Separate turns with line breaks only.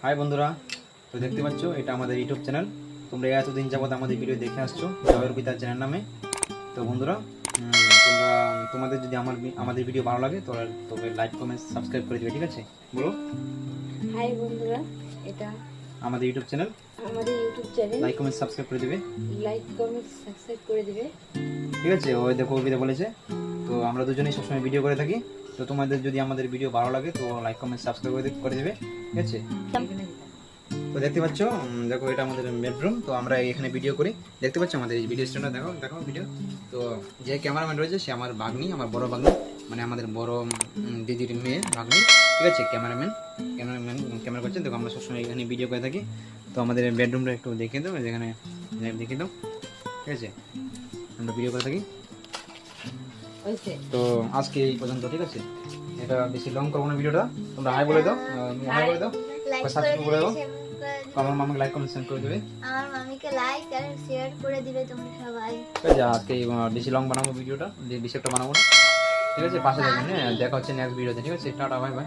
High বন্ধুরা, তো দেখতে পাচ্ছ এটা আমাদের ইউটিউব চ্যানেল। তোমরা এতদিন যাবত আমাদের ভিডিও দেখে আসছো জয়ের পিতা চ্যানেল নামে। তো বন্ধুরা, তোমাদের যদি আমাদের ভিডিও ভালো লাগে তবে লাইক কমেন্ট সাবস্ক্রাইব করে দিবে, ঠিক আছে? বলো।
হাই বন্ধুরা, এটা
আমাদের YouTube channel, like comment subscribe করে দিবে, ঠিক আছে? ওই দেখো ওই বলেছে। তো আমরা দুজনেই সবসময় ভিডিও করে থাকি। তো তোমাদের যদি আমাদের ভিডিও ভালো লাগে তো লাইক কমেন্ট সাবস্ক্রাইব করে দিবে, ঠিক আছে? তো দেখতে পাচ্ছ, দেখো এটা আমাদের বেডরুম। তো আমরা এখানে ভিডিও করি। দেখতে পাচ্ছ আমাদের এই ভিডিও স্ট্যান্ডটা, দেখো দেখো ভিডিও। তো যে ক্যামেরাম্যান রয়েছে সে আমার ভাগ্নি, আমার বড় ভাগ্নি, মানে আমাদের বড় দিদির মেয়ে ভাগ্নি, ঠিক আছে? ক্যামেরা করছে। দেখো আমরা সবসময় এখানে ভিডিও করে থাকি। তো আমাদের বেডরুমটা একটু দেখিয়ে দাও, যেখানে দেখিয়ে দাও, ঠিক আছে? আমরা ভিডিও করে থাকি। তো আজকে এই পর্যন্ত, ঠিক আছে? এটা বেশি লং করবো না ভিডিওটা। তোমরা হাই বলে দাও, হাই বলে দাও, সাবস্ক্রাইব করে দাও, আমার মামাকে লাইক কমেন্ট সেন্ড করে দিবে,
আমার মামিকে লাইক আর শেয়ার করে দিবে তোমরা সবাই।
ঠিক আছে? আজকে বেশি লং বানাবো ভিডিওটা, বেশি একটা বানাবো না, ঠিক আছে? পাশে থাকবেন, দেখা হচ্ছে নেক্সট ভিডিওতে, ঠিক আছে? Tata, bye bye.